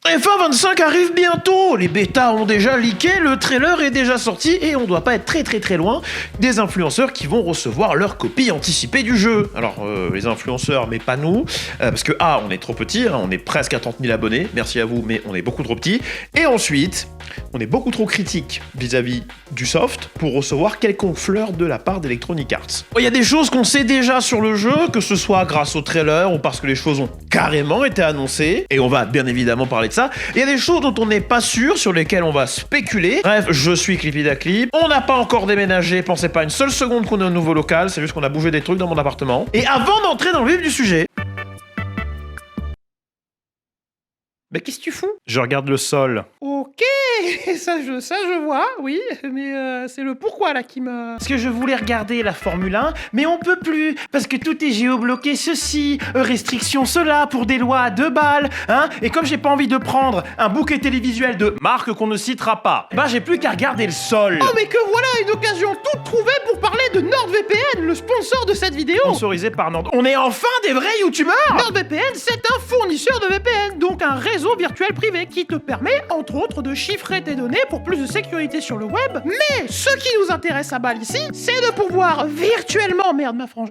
F1 25 arrive bientôt, les bêtas ont déjà leaké, le trailer est déjà sorti et on doit pas être très loin des influenceurs qui vont recevoir leur copie anticipée du jeu. Alors les influenceurs mais pas nous, parce que on est trop petits, on est presque à 30 000 abonnés, merci à vous mais on est beaucoup trop petits, et ensuite on est beaucoup trop critique vis-à-vis du soft pour recevoir quelconque fleur de la part d'Electronic Arts. Il y a des choses qu'on sait déjà sur le jeu, que ce soit grâce au trailer ou parce que les choses ont carrément été annoncées, et on va bien évidemment parler de ça. Il y a des choses dont on n'est pas sûr, sur lesquelles on va spéculer. Bref, je suis Clippy on n'a pas encore déménagé, pensez pas une seule seconde qu'on est un nouveau local, c'est juste qu'on a bougé des trucs dans mon appartement. Et avant d'entrer dans le vif du sujet... Mais qu'est-ce que tu fous? Je regarde le sol. Ok, ça je vois, oui, mais c'est le pourquoi là qui me... Parce que je voulais regarder la Formule 1, mais on peut plus, parce que tout est géobloqué ceci, restriction cela, pour des lois à 2 balles, hein. Et comme j'ai pas envie de prendre un bouquet télévisuel de marque qu'on ne citera pas, bah j'ai plus qu'à regarder le sol. Oh mais que voilà une occasion toute trouvée pour parler de NordVPN, le sponsor de cette vidéo. Sponsorisé par Nord... On est enfin des vrais youtubeurs. NordVPN, c'est un fournisseur de VPN, donc un réseau virtuel privé qui te permet, entre autres, de chiffrer tes données pour plus de sécurité sur le web. Mais ce qui nous intéresse à balle ici, c'est de pouvoir virtuellement,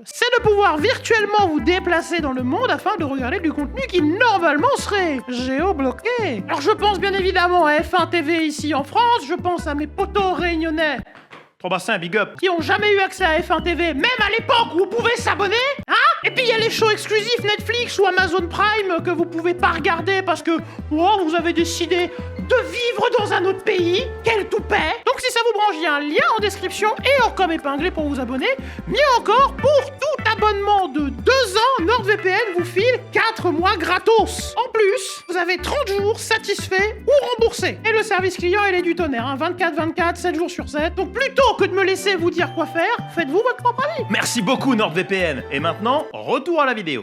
c'est de pouvoir virtuellement vous déplacer dans le monde afin de regarder du contenu qui normalement serait géobloqué. Alors je pense bien évidemment à F1 TV ici en France, je pense à mes potos réunionnais Trop-bassin, big up. qui ont jamais eu accès à F1 TV, même à l'époque où vous pouvez s'abonner, hein. Et puis il y a les shows exclusifs Netflix ou Amazon Prime que vous pouvez pas regarder parce que vous avez décidé de vivre dans un autre pays. Quel toupet. Donc si ça vous branche, il y a un lien en description et en com épinglé pour vous abonner. Mieux encore, pour tout abonnement de 2 ans, NordVPN vous file 4 mois gratos. En plus, vous avez 30 jours satisfaits ou remboursés. Et le service client, il est du tonnerre, hein, 24/24, 7 jours sur 7. Donc plutôt que de me laisser vous dire quoi faire, faites-vous votre propre avis. Merci beaucoup NordVPN. Et maintenant, retour à la vidéo.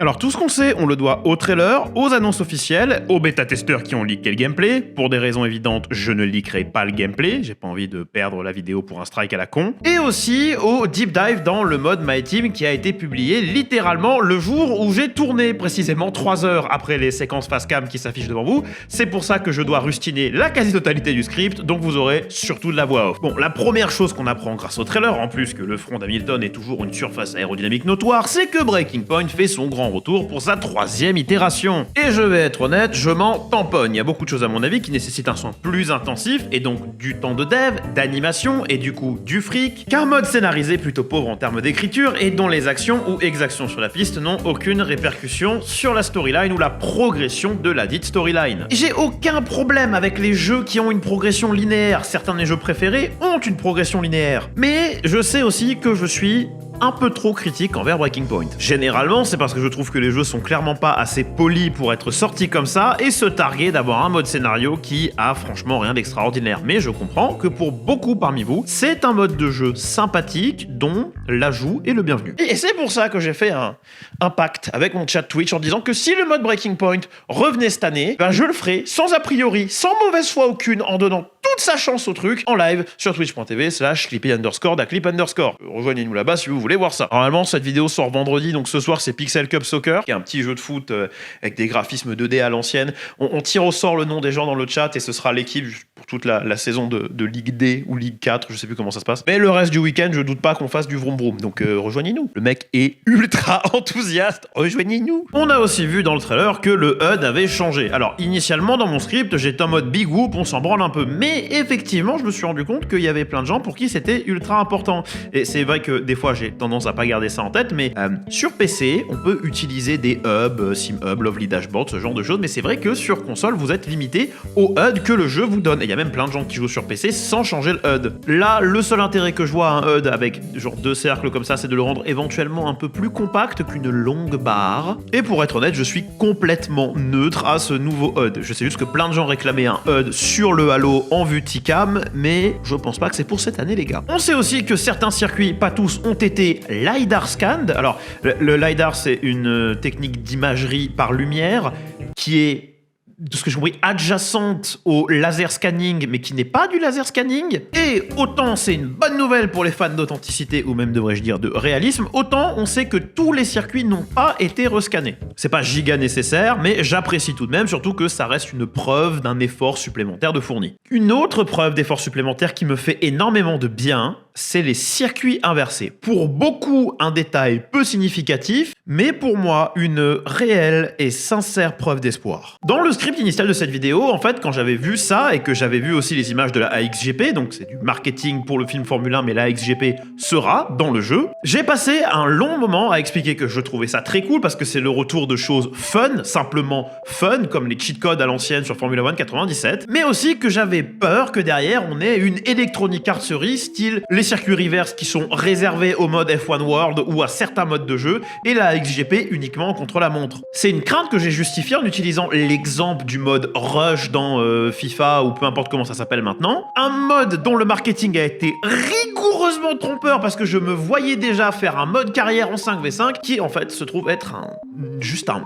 Alors tout ce qu'on sait, on le doit au trailer, aux annonces officielles, aux bêta-testeurs qui ont leaké le gameplay. Pour des raisons évidentes, je ne leakerai pas le gameplay, j'ai pas envie de perdre la vidéo pour un strike à la con. Et aussi au deep dive dans le mode My Team qui a été publié littéralement le jour où j'ai tourné, précisément 3 heures après les séquences face cam qui s'affichent devant vous. C'est pour ça que je dois rustiner la quasi-totalité du script, donc vous aurez surtout de la voix off. Bon, la première chose qu'on apprend grâce au trailer, en plus que le front d'Hamilton est toujours une surface aérodynamique notoire, c'est que Breaking Point fait son grand retour pour sa 3e itération. Et je vais être honnête, je m'en tamponne. Il y a beaucoup de choses à mon avis qui nécessitent un soin plus intensif, et donc du temps de dev, d'animation, et du coup du fric, qu'un mode scénarisé plutôt pauvre en termes d'écriture, et dont les actions ou exactions sur la piste n'ont aucune répercussion sur la storyline ou la progression de la dite storyline. J'ai aucun problème avec les jeux qui ont une progression linéaire. Certains de mes jeux préférés ont une progression linéaire. Mais je sais aussi que je suis un peu trop critique envers Breaking Point. Généralement, c'est parce que je trouve que les jeux sont clairement pas assez polis pour être sortis comme ça et se targuer d'avoir un mode scénario qui a franchement rien d'extraordinaire. Mais je comprends que pour beaucoup parmi vous, c'est un mode de jeu sympathique dont l'ajout est le bienvenu. Et c'est pour ça que j'ai fait un pacte avec mon chat Twitch en disant que si le mode Breaking Point revenait cette année, ben je le ferai sans a priori, sans mauvaise foi aucune, en donnant toute sa chance au truc en live sur twitch.tv/clippy_clip_. Rejoignez-nous là-bas si vous voulez voir ça. Normalement, cette vidéo sort vendredi, donc ce soir, c'est Pixel Cup Soccer, qui est un petit jeu de foot avec des graphismes 2D à l'ancienne. On tire au sort le nom des gens dans le chat et ce sera l'équipe pour toute la saison de Ligue D ou Ligue 4, je sais plus comment ça se passe. Mais le reste du week-end, je doute pas qu'on fasse du vroom vroom, donc rejoignez-nous. Le mec est ultra enthousiaste, rejoignez-nous. On a aussi vu dans le trailer que le HUD avait changé. Alors, initialement, dans mon script, j'étais en mode big whoop, on s'en branle un peu, mais effectivement, je me suis rendu compte qu'il y avait plein de gens pour qui c'était ultra important. Et c'est vrai que des fois, j'ai tendance à pas garder ça en tête, mais sur PC, on peut utiliser des hubs, SimHub, Lovely Dashboard, ce genre de choses, mais c'est vrai que sur console, vous êtes limité au HUD que le jeu vous donne. Et il y a même plein de gens qui jouent sur PC sans changer le HUD. Là, le seul intérêt que je vois à un HUD avec genre 2 cercles comme ça, c'est de le rendre éventuellement un peu plus compact qu'une longue barre. Et pour être honnête, je suis complètement neutre à ce nouveau HUD. Je sais juste que plein de gens réclamaient un HUD sur le Halo en vue T-Cam, mais je pense pas que c'est pour cette année, les gars. On sait aussi que certains circuits, pas tous, ont été LiDAR scanned. Alors, le LiDAR, c'est une technique d'imagerie par lumière qui est de ce que j'ai compris, adjacente au laser scanning, mais qui n'est pas du laser scanning. Et autant c'est une bonne nouvelle pour les fans d'authenticité, ou même devrais-je dire de réalisme, autant on sait que tous les circuits n'ont pas été rescannés. C'est pas giga nécessaire, mais j'apprécie tout de même, surtout que ça reste une preuve d'un effort supplémentaire de fourni. Une autre preuve d'effort supplémentaire qui me fait énormément de bien, c'est les circuits inversés. Pour beaucoup, un détail peu significatif, mais pour moi, une réelle et sincère preuve d'espoir. Dans le script initial de cette vidéo, en fait, quand j'avais vu ça et que j'avais vu aussi les images de la AXGP, donc c'est du marketing pour le film Formule 1, mais la AXGP sera dans le jeu, j'ai passé un long moment à expliquer que je trouvais ça très cool parce que c'est le retour de choses fun, simplement fun, comme les cheat codes à l'ancienne sur Formula 1 97, mais aussi que j'avais peur que derrière on ait une Electronic Arts style les circuits reverse qui sont réservés au mode F1 World ou à certains modes de jeu et la AXGP uniquement contre la montre. C'est une crainte que j'ai justifiée en utilisant l'exemple du mode Rush dans FIFA ou peu importe comment ça s'appelle maintenant. Un mode dont le marketing a été rigoureusement trompeur parce que je me voyais déjà faire un mode carrière en 5v5 qui en fait se trouve être juste un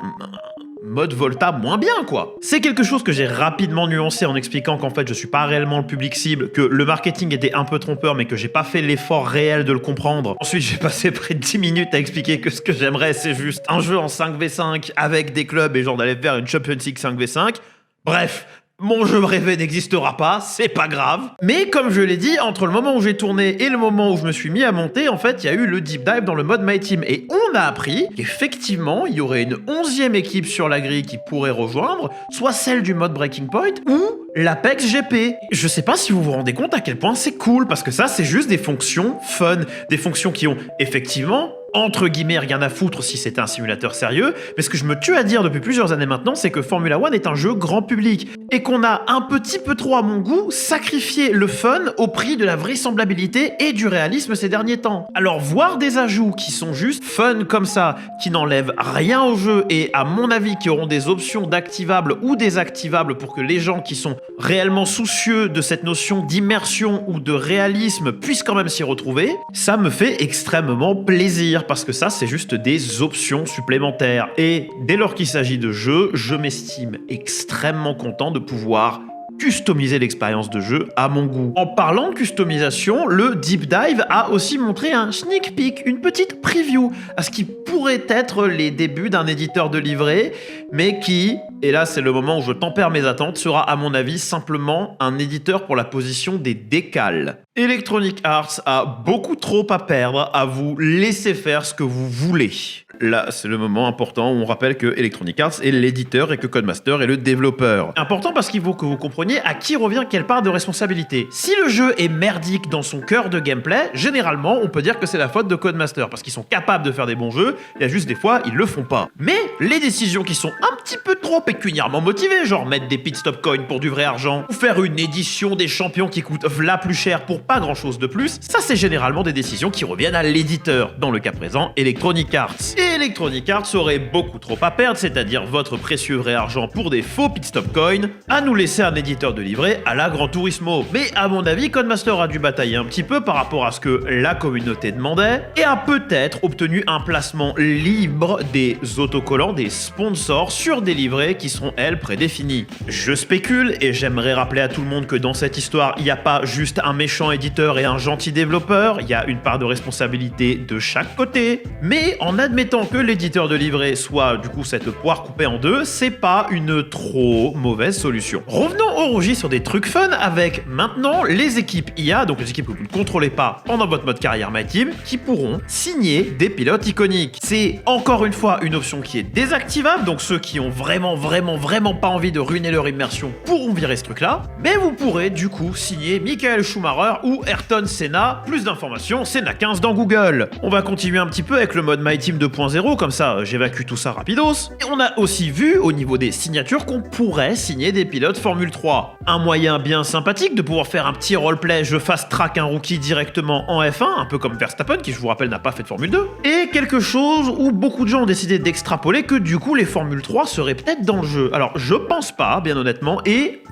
mode Volta moins bien quoi. C'est quelque chose que j'ai rapidement nuancé en expliquant qu'en fait je suis pas réellement le public cible, que le marketing était un peu trompeur mais que j'ai pas fait l'effort réel de le comprendre. Ensuite j'ai passé près de 10 minutes à expliquer que ce que j'aimerais c'est juste un jeu en 5v5 avec des clubs et genre d'aller faire une Champions League 5v5. Bref, mon jeu rêvé n'existera pas, c'est pas grave. Mais comme je l'ai dit, entre le moment où j'ai tourné et le moment où je me suis mis à monter, en fait, il y a eu le deep dive dans le mode My Team. Et on a appris qu'effectivement, il y aurait une 11e équipe sur la grille qui pourrait rejoindre, soit celle du mode Breaking Point, ou l'Apex GP. Je sais pas si vous vous rendez compte à quel point c'est cool, parce que ça, c'est juste des fonctions fun, des fonctions qui ont effectivement entre guillemets rien à foutre si c'était un simulateur sérieux, mais ce que je me tue à dire depuis plusieurs années maintenant, c'est que Formula 1 est un jeu grand public, et qu'on a un petit peu trop à mon goût sacrifié le fun au prix de la vraisemblabilité et du réalisme ces derniers temps. Alors voir des ajouts qui sont juste fun comme ça, qui n'enlèvent rien au jeu, et à mon avis qui auront des options d'activables ou désactivables pour que les gens qui sont réellement soucieux de cette notion d'immersion ou de réalisme puissent quand même s'y retrouver, ça me fait extrêmement plaisir. Parce que ça, c'est juste des options supplémentaires. Et dès lors qu'il s'agit de jeux, je m'estime extrêmement content de pouvoir customiser l'expérience de jeu à mon goût. En parlant de customisation, le Deep Dive a aussi montré un sneak peek, une petite preview à ce qui pourrait être les débuts d'un éditeur de livret, mais qui, et là c'est le moment où je tempère mes attentes, sera à mon avis simplement un éditeur pour la position des décals. Electronic Arts a beaucoup trop à perdre à vous laisser faire ce que vous voulez. Là, c'est le moment important où on rappelle que Electronic Arts est l'éditeur et que Codemaster est le développeur. Important parce qu'il faut que vous compreniez à qui revient quelle part de responsabilité. Si le jeu est merdique dans son cœur de gameplay, généralement, on peut dire que c'est la faute de Codemaster, parce qu'ils sont capables de faire des bons jeux, il y a juste des fois, ils le font pas. Mais les décisions qui sont un petit peu trop pécuniairement motivées, genre mettre des pit stop coins pour du vrai argent, ou faire une édition des champions qui coûte v'là plus cher pour pas grand chose de plus, ça c'est généralement des décisions qui reviennent à l'éditeur, dans le cas présent, Electronic Arts. Electronic Arts aurait beaucoup trop à perdre, c'est-à-dire votre précieux vrai argent pour des faux pit stop coins, à nous laisser un éditeur de livret à la Gran Turismo. Mais à mon avis, Codemaster a dû batailler un petit peu par rapport à ce que la communauté demandait, et a peut-être obtenu un placement libre des autocollants, des sponsors sur des livrets qui seront, elles, prédéfinis. Je spécule, et j'aimerais rappeler à tout le monde que dans cette histoire, il n'y a pas juste un méchant éditeur et un gentil développeur, il y a une part de responsabilité de chaque côté, mais en admettant que l'éditeur de livret soit du coup cette poire coupée en deux, c'est pas une trop mauvaise solution. Revenons au registre des trucs fun avec maintenant les équipes IA, donc les équipes que vous ne contrôlez pas pendant votre mode carrière My Team, qui pourront signer des pilotes iconiques. C'est encore une fois une option qui est désactivable, donc ceux qui ont vraiment pas envie de ruiner leur immersion pourront virer ce truc là, mais vous pourrez du coup signer Michael Schumacher ou Ayrton Senna. Plus d'informations, Senna 15 dans Google. On va continuer un petit peu avec le mode My Team 2.0, comme ça j'évacue tout ça rapidos. Et on a aussi vu au niveau des signatures qu'on pourrait signer des pilotes Formule 3. Un moyen bien sympathique de pouvoir faire un petit roleplay, je fast track un rookie directement en F1, un peu comme Verstappen qui je vous rappelle n'a pas fait de Formule 2. Et quelque chose où beaucoup de gens ont décidé d'extrapoler que du coup les Formule 3 seraient peut-être dans le jeu. Alors je pense pas, bien honnêtement, et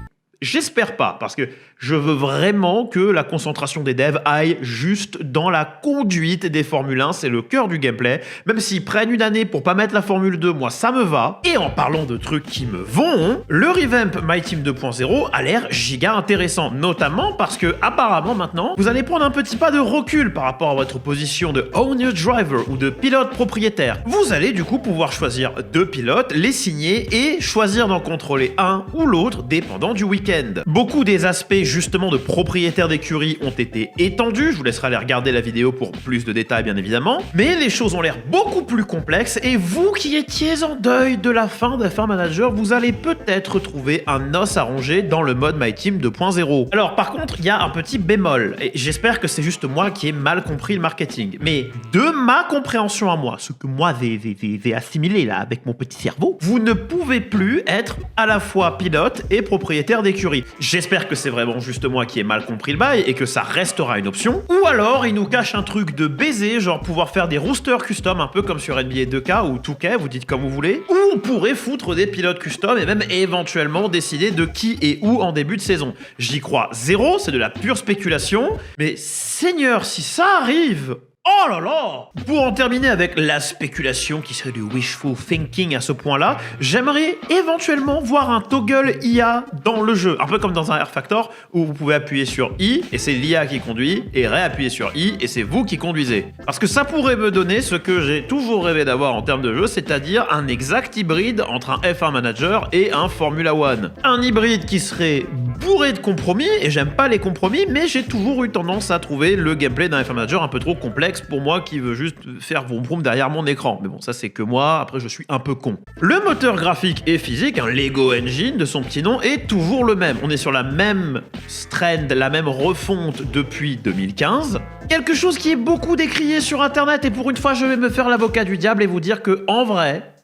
j'espère pas, parce que Je veux vraiment que la concentration des devs aille juste dans la conduite des Formule 1, c'est le cœur du gameplay. Même s'ils prennent une année pour pas mettre la Formule 2, moi ça me va. Et en parlant de trucs qui me vont, le revamp My Team 2.0 a l'air giga intéressant, notamment parce que apparemment maintenant, vous allez prendre un petit pas de recul par rapport à votre position de owner driver ou de pilote propriétaire. Vous allez du coup pouvoir choisir 2 pilotes, les signer et choisir d'en contrôler un ou l'autre dépendant du week-end. Beaucoup des aspects justement de propriétaire d'écurie ont été étendus, je vous laisserai aller regarder la vidéo pour plus de détails bien évidemment, mais les choses ont l'air beaucoup plus complexes et vous qui étiez en deuil de la fin d'F1 Manager, vous allez peut-être trouver un os à ronger dans le mode My Team 2.0. Alors par contre, il y a un petit bémol, et j'espère que c'est juste moi qui ai mal compris le marketing, mais de ma compréhension à moi, ce que moi j'ai assimilé là avec mon petit cerveau, vous ne pouvez plus être à la fois pilote et propriétaire d'écurie. J'espère que c'est vraiment juste moi qui ai mal compris le bail et que ça restera une option, ou alors il nous cache un truc de baiser, genre pouvoir faire des roosters custom un peu comme sur NBA 2K ou 2K, vous dites comme vous voulez, ou on pourrait foutre des pilotes custom et même éventuellement décider de qui et où en début de saison. J'y crois zéro, c'est de la pure spéculation, mais Seigneur, si ça arrive, oh là là! Pour en terminer avec la spéculation qui serait du wishful thinking à ce point-là, j'aimerais éventuellement voir un toggle IA dans le jeu, un peu comme dans un R Factor où vous pouvez appuyer sur I et c'est l'IA qui conduit et réappuyer sur I et c'est vous qui conduisez. Parce que ça pourrait me donner ce que j'ai toujours rêvé d'avoir en termes de jeu, c'est-à-dire un exact hybride entre un F1 Manager et un Formula One. Un hybride qui serait bourré de compromis, et j'aime pas les compromis, mais j'ai toujours eu tendance à trouver le gameplay d'un F1 Manager un peu trop complexe pour moi qui veut juste faire vroom vroom derrière mon écran. Mais bon, ça c'est que moi, après je suis un peu con. Le moteur graphique et physique, un Lego Engine de son petit nom, est toujours le même. On est sur la même trend, la même refonte depuis 2015. Quelque chose qui est beaucoup décrié sur internet, et pour une fois je vais me faire l'avocat du diable et vous dire que en vrai,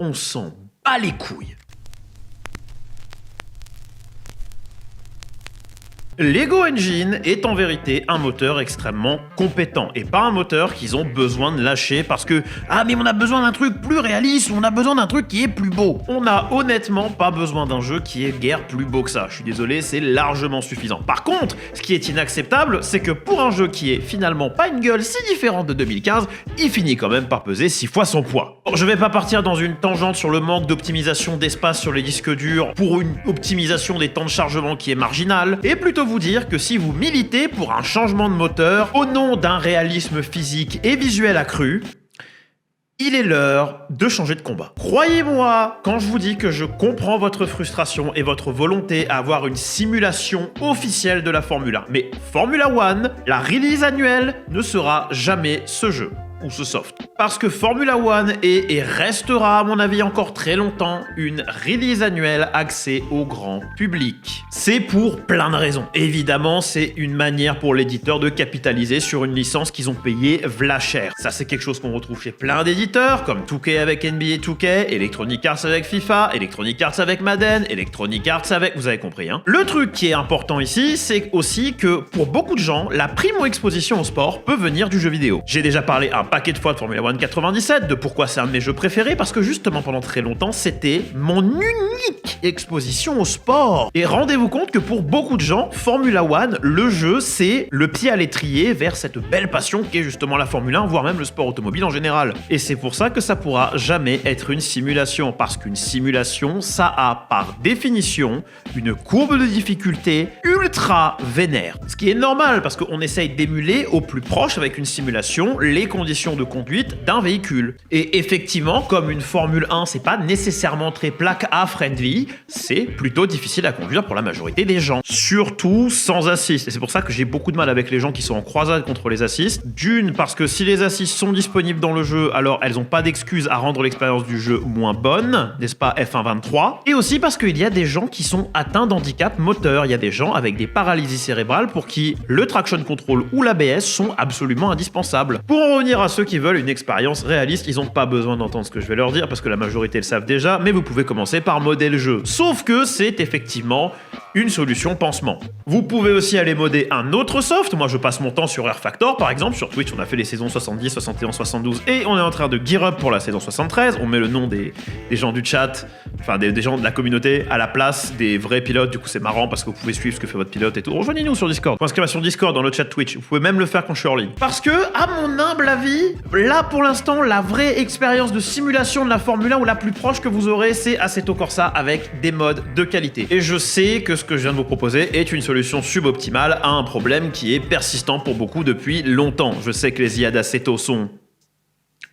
on s'en bat les couilles. Lego Engine est en vérité un moteur extrêmement compétent et pas un moteur qu'ils ont besoin de lâcher parce que « Ah mais on a besoin d'un truc plus réaliste, on a besoin d'un truc qui est plus beau ». On n'a honnêtement pas besoin d'un jeu qui est guère plus beau que ça. Je suis désolé, c'est largement suffisant. Par contre, ce qui est inacceptable, c'est que pour un jeu qui est finalement pas une gueule si différente de 2015, il finit quand même par peser 6 fois son poids. Bon, je vais pas partir dans une tangente sur le manque d'optimisation d'espace sur les disques durs pour une optimisation des temps de chargement qui est marginale, et plutôt vous dire que si vous militez pour un changement de moteur au nom d'un réalisme physique et visuel accru, il est l'heure de changer de combat. Croyez-moi quand je vous dis que je comprends votre frustration et votre volonté à avoir une simulation officielle de la Formule 1. Mais Formula One, la release annuelle, ne sera jamais ce jeu. Ou ce soft. Parce que Formula One est et restera à mon avis encore très longtemps une release annuelle axée au grand public. C'est pour plein de raisons. Évidemment, c'est une manière pour l'éditeur de capitaliser sur une licence qu'ils ont payée v'là cher. Ça, c'est quelque chose qu'on retrouve chez plein d'éditeurs, comme 2K avec NBA 2K, Electronic Arts avec FIFA, Electronic Arts avec Madden, Electronic Arts avec... Vous avez compris, hein. Le truc qui est important ici, c'est aussi que pour beaucoup de gens, la primo-exposition au sport peut venir du jeu vidéo. J'ai déjà parlé un paquet de fois de Formula One 97, de pourquoi c'est un de mes jeux préférés, parce que justement pendant très longtemps c'était mon unique exposition au sport. Et rendez-vous compte que pour beaucoup de gens, Formula One, le jeu, c'est le pied à l'étrier vers cette belle passion qu'est justement la Formule 1, voire même le sport automobile en général. Et c'est pour ça que ça pourra jamais être une simulation, parce qu'une simulation, ça a par définition une courbe de difficulté ultra vénère. Ce qui est normal, parce qu'on essaye d'émuler au plus proche avec une simulation les conditions de conduite d'un véhicule. Et effectivement, comme une Formule 1, c'est pas nécessairement très plaque à friendly, c'est plutôt difficile à conduire pour la majorité des gens. Surtout sans assist. Et c'est pour ça que j'ai beaucoup de mal avec les gens qui sont en croisade contre les assists. D'une, parce que si les assists sont disponibles dans le jeu, alors elles ont pas d'excuse à rendre l'expérience du jeu moins bonne, n'est-ce pas F1 23? Et aussi parce qu'il y a des gens qui sont atteints d'handicap moteur. Il y a des gens avec des paralysies cérébrales pour qui le traction control ou l'ABS sont absolument indispensables. Pour en revenir à ceux qui veulent une expérience réaliste, ils n'ont pas besoin d'entendre ce que je vais leur dire parce que la majorité le savent déjà, mais vous pouvez commencer par modder le jeu. Sauf que c'est effectivement une solution pansement. Vous pouvez aussi aller modder un autre soft. Moi, je passe mon temps sur Air Factor, par exemple. Sur Twitch, on a fait les saisons 70, 71, 72 et on est en train de gear up pour la saison 73. On met le nom des gens du chat, enfin des gens de la communauté à la place des vrais pilotes. Du coup, c'est marrant parce que vous pouvez suivre ce que fait votre pilote et tout. Rejoignez-nous sur Discord. Inscrivez-vous sur Discord dans le chat Twitch. Vous pouvez même le faire quand je suis en ligne. Parce que, à mon humble avis, là pour l'instant, la vraie expérience de simulation de la Formule 1 ou la plus proche que vous aurez, c'est Assetto Corsa avec des modes de qualité. Et je sais que ce que je viens de vous proposer est une solution suboptimale à un problème qui est persistant pour beaucoup depuis longtemps. Je sais que les IA d'Assetto sont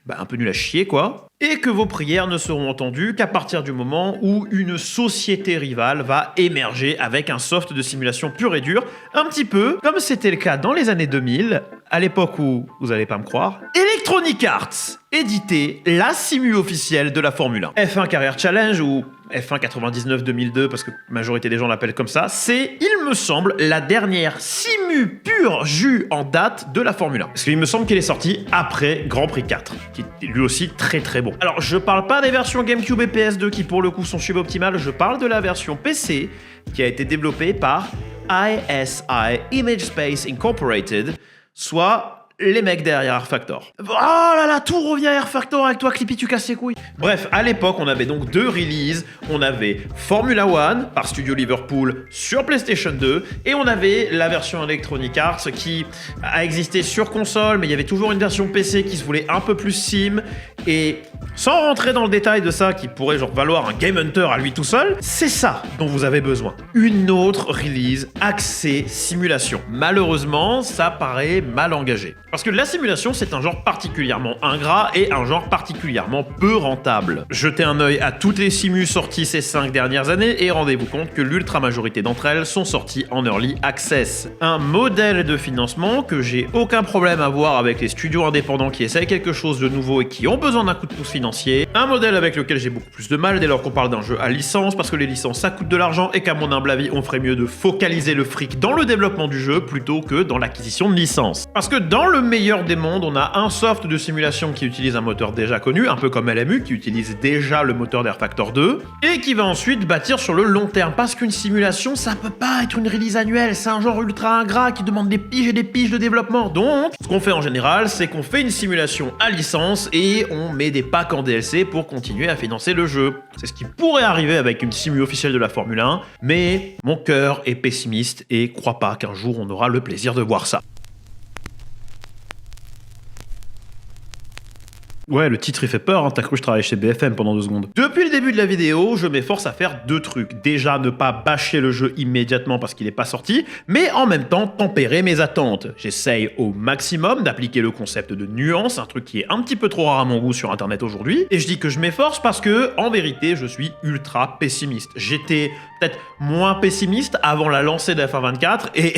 un peu nuls à chier, quoi. Et que vos prières ne seront entendues qu'à partir du moment où une société rivale va émerger avec un soft de simulation pur et dur, un petit peu comme c'était le cas dans les années 2000, à l'époque où, vous allez pas me croire, Electronic Arts éditait la simu officielle de la Formule 1. F1 Career Challenge ou F1 99-2002, parce que la majorité des gens l'appellent comme ça, c'est, il me semble, la dernière simu pur jus en date de la Formule 1. Parce qu'il me semble qu'elle est sortie après Grand Prix 4, qui était lui aussi très très bon. Alors, je parle pas des versions GameCube et PS2 qui pour le coup sont suboptimales, je parle de la version PC qui a été développée par ISI Image Space Incorporated, soit les mecs derrière Air Factor. Oh là là, tout revient à Air Factor avec toi, Clippy, tu casses les couilles. Bref, à l'époque, on avait donc deux releases. On avait Formula One par Studio Liverpool sur PlayStation 2 et on avait la version Electronic Arts qui a existé sur console, mais il y avait toujours une version PC qui se voulait un peu plus sim. Et sans rentrer dans le détail de ça qui pourrait genre valoir un Game Hunter à lui tout seul, c'est ça dont vous avez besoin. Une autre release axée simulation. Malheureusement, ça paraît mal engagé. Parce que la simulation, c'est un genre particulièrement ingrat et un genre particulièrement peu rentable. Jetez un œil à toutes les simus sorties ces 5 dernières années et rendez-vous compte que l'ultra majorité d'entre elles sont sorties en Early Access. Un modèle de financement que j'ai aucun problème à voir avec les studios indépendants qui essayent quelque chose de nouveau et qui ont besoin d'un coup de pouce financier. Un modèle avec lequel j'ai beaucoup plus de mal dès lors qu'on parle d'un jeu à licence, parce que les licences ça coûte de l'argent et qu'à mon humble avis, on ferait mieux de focaliser le fric dans le développement du jeu plutôt que dans l'acquisition de licences. Parce que dans le meilleur des mondes, on a un soft de simulation qui utilise un moteur déjà connu, un peu comme LMU, qui utilise déjà le moteur d'Air Factor 2, et qui va ensuite bâtir sur le long terme. Parce qu'une simulation, ça peut pas être une release annuelle, c'est un genre ultra ingrat qui demande des piges et des piges de développement. Donc, ce qu'on fait en général, c'est qu'on fait une simulation à licence et on met des packs en DLC pour continuer à financer le jeu. C'est ce qui pourrait arriver avec une simu officielle de la Formule 1, mais mon cœur est pessimiste et crois pas qu'un jour on aura le plaisir de voir ça. Ouais, le titre il fait peur, hein. T'as cru que je travaillais chez BFM pendant 2 secondes. Depuis le début de la vidéo, je m'efforce à faire 2 trucs. Déjà, ne pas bâcher le jeu immédiatement parce qu'il n'est pas sorti, mais en même temps, tempérer mes attentes. J'essaye au maximum d'appliquer le concept de nuance, un truc qui est un petit peu trop rare à mon goût sur internet aujourd'hui. Et je dis que je m'efforce parce que, en vérité, je suis ultra pessimiste. J'étais peut-être moins pessimiste avant la lancée de F1 24 et...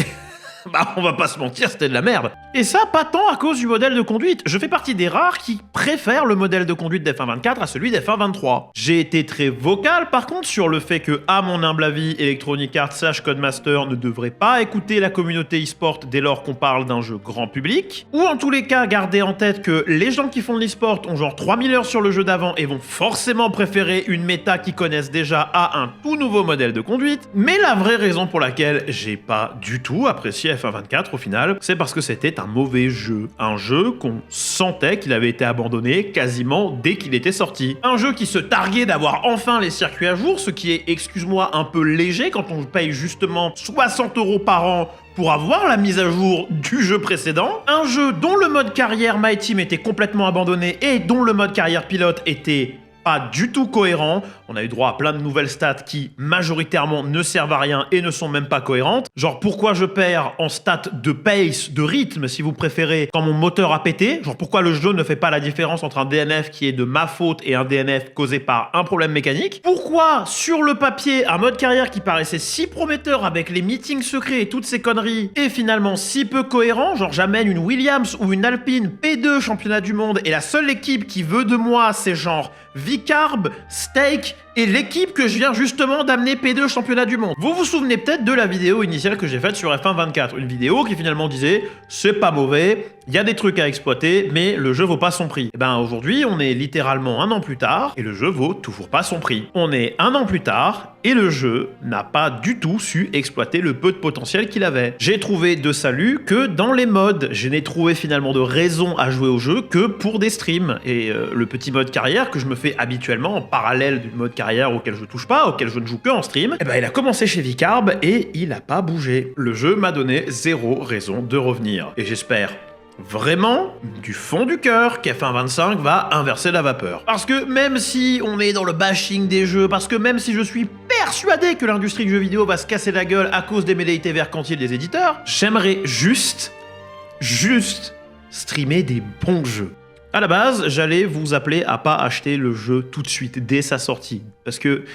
on va pas se mentir, c'était de la merde. Et ça, pas tant à cause du modèle de conduite. Je fais partie des rares qui préfèrent le modèle de conduite d'F1 24 à celui d'F1 23. J'ai été très vocal, par contre, sur le fait que, à mon humble avis, Electronic Arts / Codemaster ne devrait pas écouter la communauté e-sport dès lors qu'on parle d'un jeu grand public. Ou en tous les cas, garder en tête que les gens qui font de l'e-sport ont genre 3000 heures sur le jeu d'avant et vont forcément préférer une méta qu'ils connaissent déjà à un tout nouveau modèle de conduite. Mais la vraie raison pour laquelle j'ai pas du tout apprécié F1 24 au final, c'est parce que c'était un mauvais jeu. Un jeu qu'on sentait qu'il avait été abandonné quasiment dès qu'il était sorti. Un jeu qui se targuait d'avoir enfin les circuits à jour, ce qui est, excuse-moi, un peu léger quand on paye justement 60 € par an pour avoir la mise à jour du jeu précédent. Un jeu dont le mode carrière My Team était complètement abandonné et dont le mode carrière pilote était pas du tout cohérent. On a eu droit à plein de nouvelles stats qui, majoritairement, ne servent à rien et ne sont même pas cohérentes. Genre, pourquoi je perds en stats de pace, de rythme, si vous préférez, quand mon moteur a pété? Genre, pourquoi le jeu ne fait pas la différence entre un DNF qui est de ma faute et un DNF causé par un problème mécanique? Pourquoi, sur le papier, un mode carrière qui paraissait si prometteur avec les meetings secrets et toutes ces conneries est finalement si peu cohérent? Genre, j'amène une Williams ou une Alpine P2 championnat du monde et la seule équipe qui veut de moi, c'est genre Vicarb, Steak et l'équipe que je viens justement d'amener P2 championnat du monde. Vous vous souvenez peut-être de la vidéo initiale que j'ai faite sur F1 24, une vidéo qui finalement disait c'est pas mauvais, il y a des trucs à exploiter, mais le jeu vaut pas son prix. Et ben aujourd'hui, on est littéralement 1 an plus tard et le jeu vaut toujours pas son prix. On est 1 an plus tard et le jeu n'a pas du tout su exploiter le peu de potentiel qu'il avait. J'ai trouvé de salut que dans les modes, je n'ai trouvé finalement de raison à jouer au jeu que pour des streams. Et le petit mode carrière que je me fais habituellement en parallèle du mode carrière auquel je touche pas, auquel je ne joue que en stream, et ben il a commencé chez Vicarb et il a pas bougé. Le jeu m'a donné 0 raison de revenir. Et j'espère vraiment, du fond du cœur, qu'F1 25 va inverser la vapeur. Parce que même si on est dans le bashing des jeux, parce que même si je suis persuadé que l'industrie du jeu vidéo va se casser la gueule à cause des velléités mercantiles des éditeurs, j'aimerais juste streamer des bons jeux. À la base, j'allais vous appeler à pas acheter le jeu tout de suite, dès sa sortie. Parce que,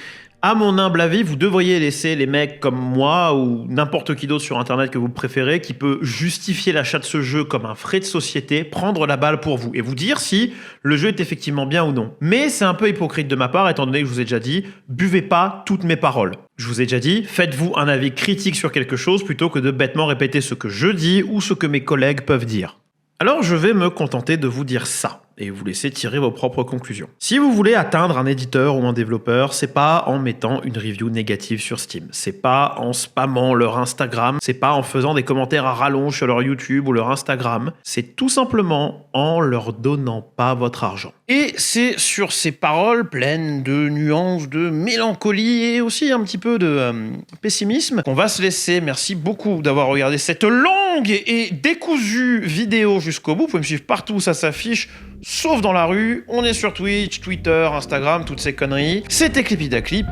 à mon humble avis, vous devriez laisser les mecs comme moi ou n'importe qui d'autre sur internet que vous préférez qui peut justifier l'achat de ce jeu comme un frais de société, prendre la balle pour vous et vous dire si le jeu est effectivement bien ou non. Mais c'est un peu hypocrite de ma part étant donné que je vous ai déjà dit, buvez pas toutes mes paroles. Je vous ai déjà dit, faites-vous un avis critique sur quelque chose plutôt que de bêtement répéter ce que je dis ou ce que mes collègues peuvent dire. Alors je vais me contenter de vous dire ça, et vous laisser tirer vos propres conclusions. Si vous voulez atteindre un éditeur ou un développeur, c'est pas en mettant une review négative sur Steam, c'est pas en spammant leur Instagram, c'est pas en faisant des commentaires à rallonge sur leur YouTube ou leur Instagram, c'est tout simplement en leur donnant pas votre argent. Et c'est sur ces paroles pleines de nuances, de mélancolie et aussi un petit peu de pessimisme qu'on va se laisser. Merci beaucoup d'avoir regardé cette longue et décousue vidéo jusqu'au bout. Vous pouvez me suivre partout, ça s'affiche, sauf dans la rue. On est sur Twitch, Twitter, Instagram, toutes ces conneries. C'était Clipidaclip.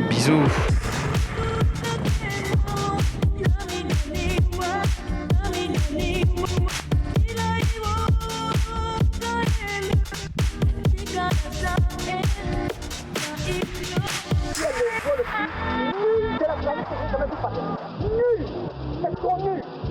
Bisous. C'est la planète, c'est jamais tout passé. Nul! C'est trop nul!